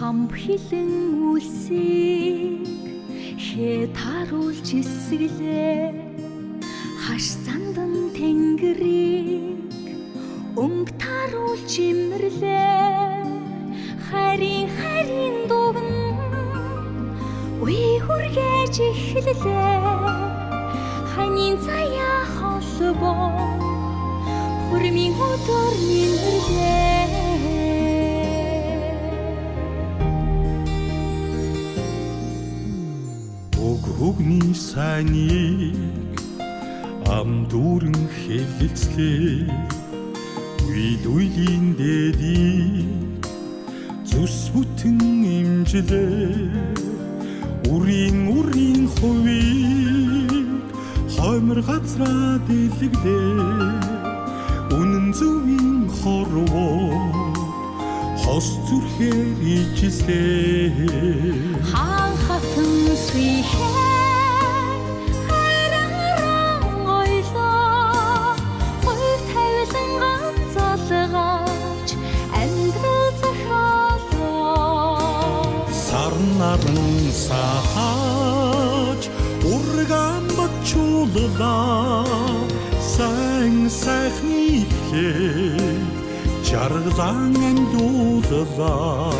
Хилэн үлсийг хэтаруулж эсгэлээ хаш сандан тэнгэрийг өнгө таруулж имэрлээ харин дугн үе хүргэж эхэллээ ханийн заяа холбоо хурмын өдөр нэмэрлээ Өгний сайныг ам дүүрэн хэлэлцлээ үйлийн дээдийг зүс бүтэн имжлээ үрийн хувийг хоймор газраа дэлгэлээ үнэн зөвийн хорвоо хос зүрхээр ижлээ хаан хатан свихээ Наран сахаж урган бачууллаа сайхны ихлээ жаргалан амдууллаа